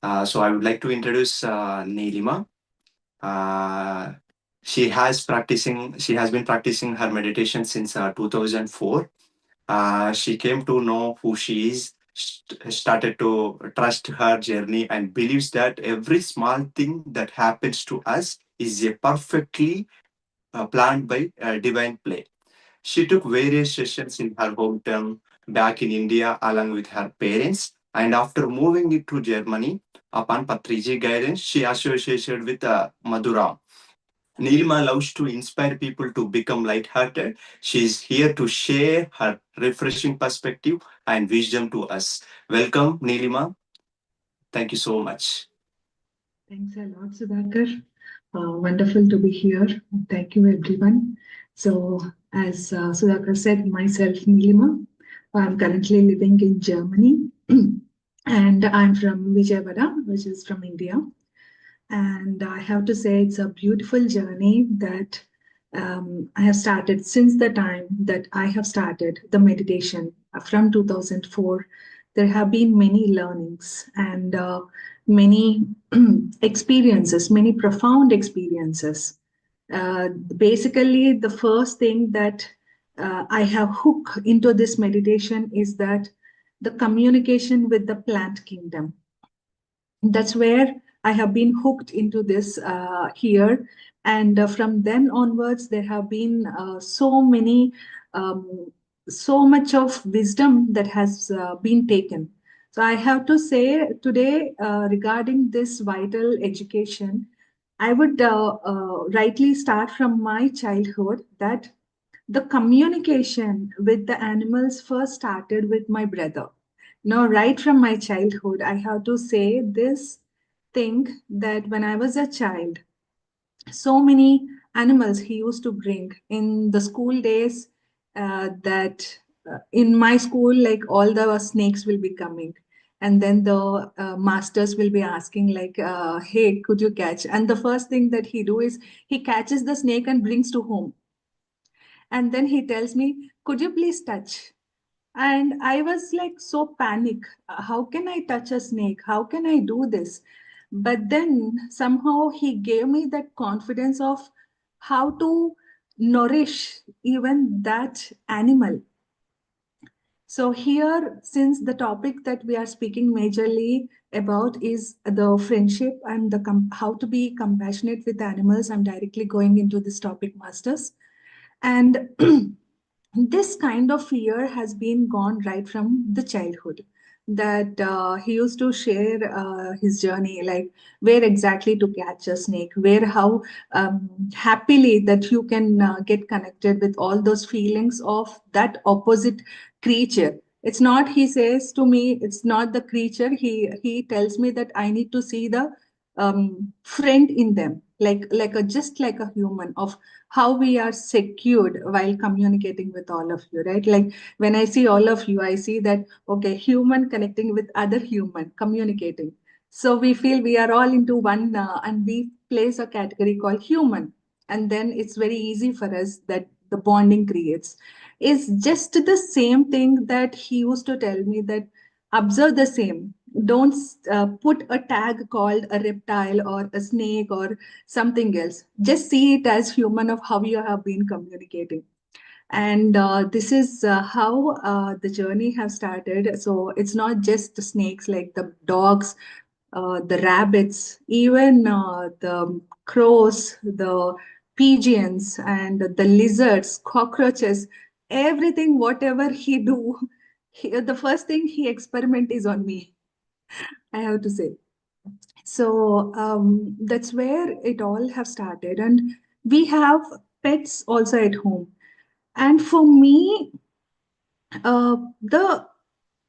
So I would like to introduce Neelima. Uh, she has been practicing her meditation since 2004. She came to know who she is, started to trust her journey, and believes that every small thing that happens to us is a perfectly planned by divine play. She took various sessions in her hometown back in India along with her parents, and after moving it to Germany, upon Patriji guidance, she associated with Madura. Neelima loves to inspire people to become light-hearted. She is here to share her refreshing perspective and wisdom to us. Welcome, Neelima. Thank you so much. Thanks a lot, Sudhakar. Wonderful to be here. Thank you, everyone. So, as Sudhakar said, myself, Neelima. I'm currently living in Germany, and I'm from Vijayawada, which is from India. And I have to say, it's a beautiful journey that I have started since the time that I have started the meditation from 2004. There have been many learnings and many experiences, many profound experiences. Basically, the first thing that I have hooked into this meditation is that the communication with the plant kingdom. That's where I have been hooked into this here. And from then onwards, there have been um, so much of wisdom that has been taken. So I have to say today regarding this vital education, I would rightly start from my childhood that the communication with the animals first started with my brother. Now, right from my childhood, I have to say this thing that when I was a child, so many animals he used to bring in the school days that in my school, like all the snakes will be coming. And then the masters will be asking, like, hey, could you catch? And the first thing that he do is he catches the snake and brings to home, and then he tells me, could you please touch? And I was like so panic. How can I touch a snake? How can I do this? But then somehow he gave me that confidence of how to nourish even that animal. So here, since the topic that we are speaking majorly about is the friendship and the how to be compassionate with animals, I'm directly going into this topic, masters. And this kind of fear has been gone right from the childhood, that he used to share his journey, like where exactly to catch a snake, where how happily that you can get connected with all those feelings of that opposite creature. It's not, he says to me, it's not the creature, he tells me that I need to see the friend in them, like a just like a human, of how we are secured while communicating with all of you, right? Like when I see all of you, I see that, okay, human connecting with other human, communicating. So we feel we are all into one, and we place a category called human. And then it's very easy for us that the bonding creates. Is just the same thing that he used to tell me, that observe the same. Don't put a tag called a reptile or a snake or something else. Just see it as human of how you have been communicating. And this is how the journey has started. So it's not just the snakes, like the dogs, the rabbits, even the crows, the pigeons, and the lizards, cockroaches, everything, whatever he do, the first thing he experiment is on me, I have to say. So that's where it all have started. And we have pets also at home. And for me, the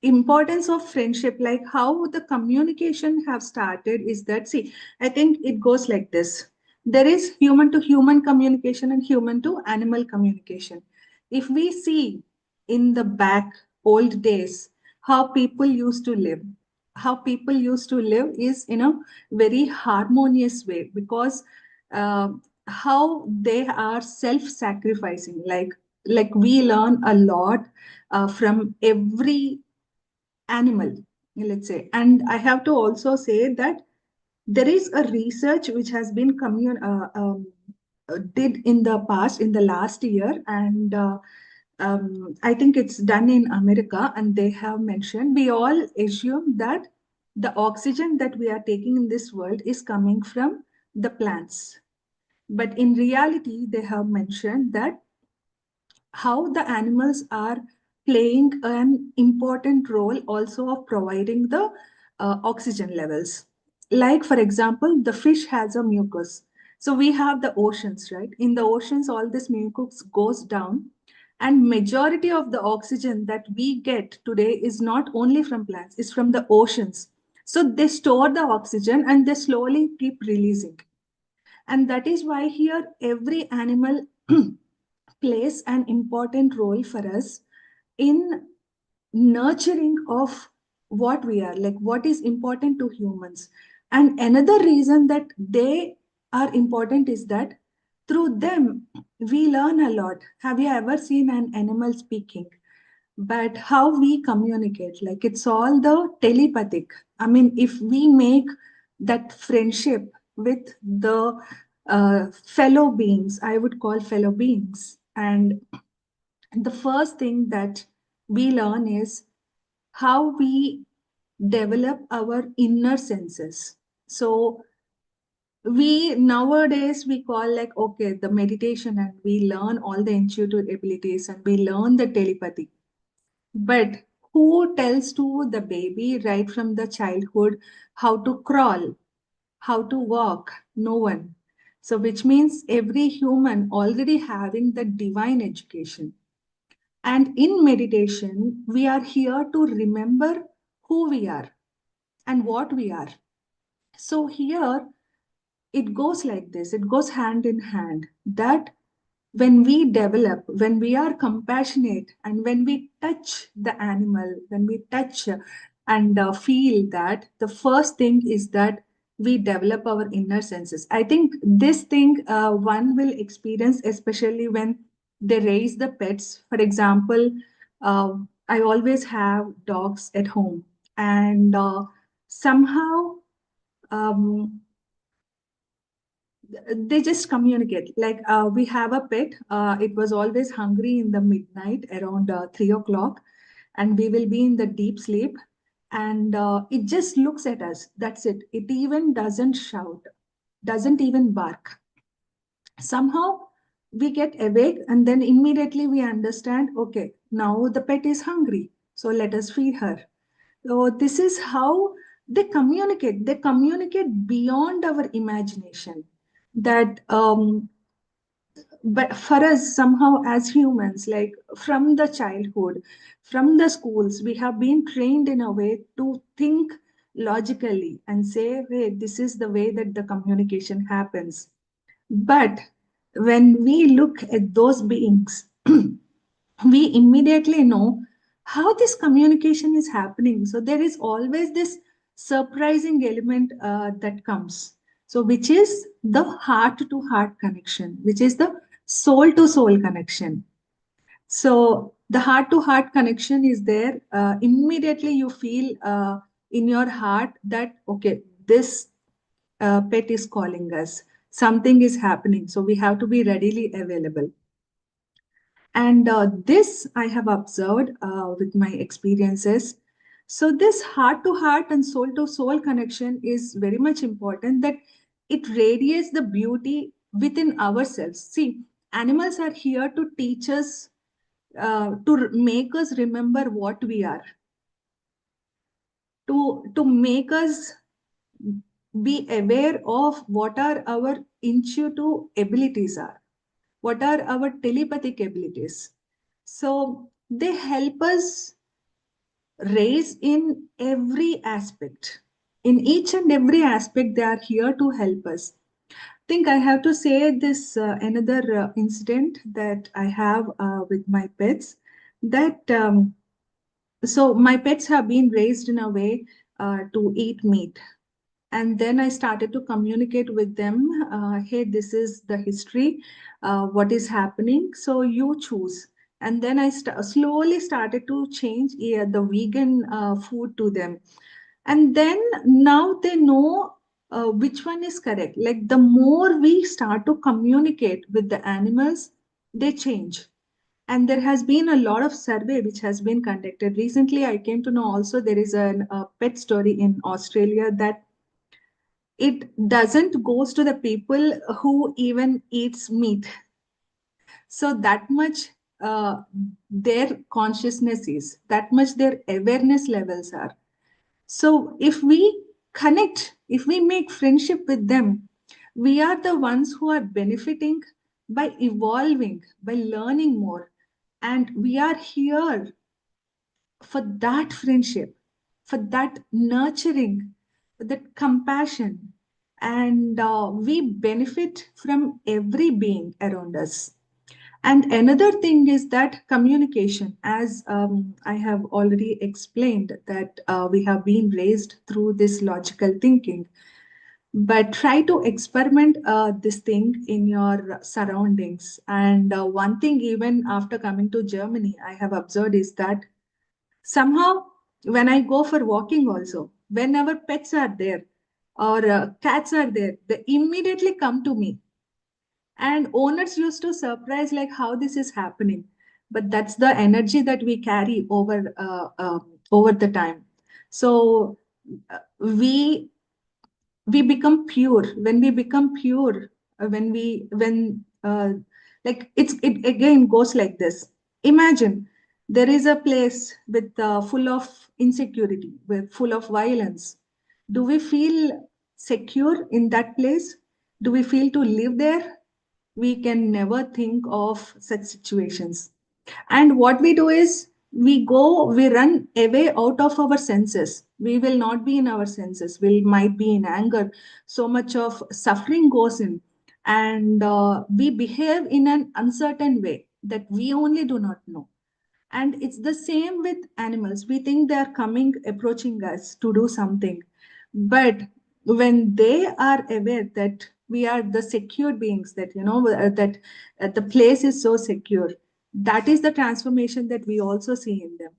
importance of friendship, like how the communication have started, is that, see, I think it goes like this. There is human to human communication and human to animal communication. If we see in the back old days how people used to live, how people used to live is in a very harmonious way, because uh, how they are self-sacrificing, like we learn a lot from every animal. let's say. And I have to also say that there is a research which has been did in the past, in the last year, and I think it's done in America, and they have mentioned we all assume that the oxygen that we are taking in this world is coming from the plants. But in reality, they have mentioned that how the animals are playing an important role also of providing the oxygen levels. Like, for example, the fish has a mucus. So we have the oceans, right? In the oceans, all this mucus goes down, and majority of the oxygen that we get today is not only from plants, it's from the oceans. So they store the oxygen and they slowly keep releasing. And that is why here every animal plays an important role for us in nurturing of what we are, like what is important to humans. And another reason that they are important is that through them we learn a lot. Have you ever seen an animal speaking? But how we communicate, like it's all the telepathic. I mean, if we make that friendship with the fellow beings, I would call fellow beings, and the first thing that we learn is how we develop our inner senses. So we nowadays we call like, okay, the meditation, and we learn all the intuitive abilities and we learn the telepathy. But who tells to the baby right from the childhood how to crawl, how to walk? No one. So which means every human already having the divine education. And in meditation, we are here to remember who we are and what we are. So here it goes like this, it goes hand in hand, that when we develop, when we are compassionate, and when we touch the animal, when we touch and feel that, the first thing is that we develop our inner senses. I think this thing one will experience, especially when they raise the pets. For example, uh, I always have dogs at home, and somehow um, they just communicate. Like we have a pet, it was always hungry in the midnight around 3 o'clock, and we will be in the deep sleep, and it just looks at us. That's it. It even doesn't shout, doesn't even bark. Somehow we get awake, and then immediately we understand, okay, now the pet is hungry, so let us feed her. So this is how they communicate. They communicate beyond our imagination. That but for us, somehow as humans, like from the childhood, from the schools, we have been trained in a way to think logically and say, hey, this is the way that the communication happens. But when we look at those beings, we immediately know how this communication is happening. So there is always this surprising element that comes. So, which is the heart to heart connection, which is the soul to soul connection. So, the heart to heart connection is there. Immediately, you feel in your heart that, okay, this pet is calling us, something is happening. So, we have to be readily available. And this I have observed with my experiences. So, this heart to heart and soul to soul connection is very much important, that it radiates the beauty within ourselves. See, animals are here to teach us, to make us remember what we are, to make us be aware of what are our intuitive abilities are, what are our telepathic abilities. So they help us raise in every aspect. In each and every aspect, they are here to help us. I think I have to say this another incident that I have with my pets. That so my pets have been raised in a way to eat meat, and then I started to communicate with them. Hey, this is the history, what is happening, so you choose. and then I slowly started to change the vegan food to them. And then now they know which one is correct. Like the more we start to communicate with the animals, they change. And there has been a lot of survey which has been conducted recently. I came to know also there is a pet story in Australia that it doesn't goes to the people who even eats meat. So that much their consciousness is, that much their awareness levels are. So if we connect, if we make friendship with them, we are the ones who are benefiting by evolving, by learning more. And we are here for that friendship, for that nurturing, for that compassion. And we benefit from every being around us. And another thing is that communication, as I have already explained, that we have been raised through this logical thinking. But try to experiment this thing in your surroundings. And one thing, even after coming to Germany, I have observed is that somehow when I go for walking, also, whenever pets are there or cats are there, they immediately come to me, and owners used to surprise like how this is happening, but that's the energy that we carry over the time. So we become pure. When we become pure, when like it again goes like this. Imagine there is a place with full of insecurity, with full of violence. Do we feel secure in that place? Do we feel to live there? We can never think of such situations. And what we do is we run away out of our senses. We will not be in our senses. We might be in anger. So much of suffering goes in. And we behave in an uncertain way that we only do not know. And it's the same with animals. We think they are coming, approaching us to do something. But when they are aware that we are the secure beings, that, that the place is so secure, that is the transformation that we also see in them.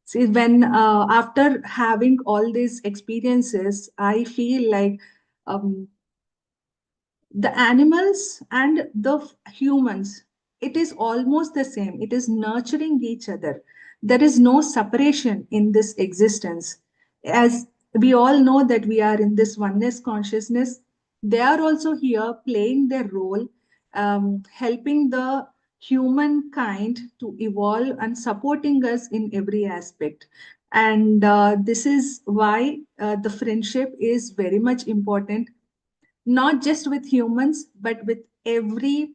See, when after having all these experiences, I feel like um, the animals and the humans, it is almost the same. It is nurturing each other. There is no separation in this existence. As we all know that we are in this oneness consciousness, they are also here playing their role, helping the humankind to evolve and supporting us in every aspect. And this is why the friendship is very much important, not just with humans, but with every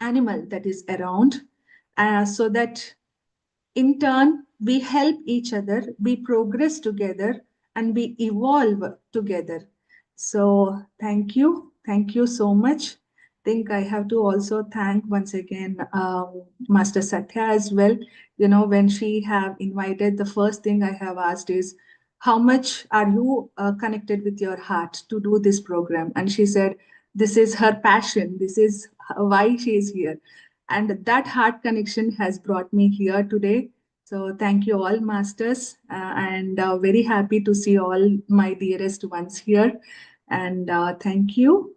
animal that is around, so that in turn we help each other, we progress together, and we evolve together. So thank you so much. Think I have to also thank once again Master Satya as well. When she have invited, the first thing I have asked is, how much are you connected with your heart to do this program? And she said, this is her passion. This is why she is here. And that heart connection has brought me here today. So thank you all, masters, and very happy to see all my dearest ones here. And thank you.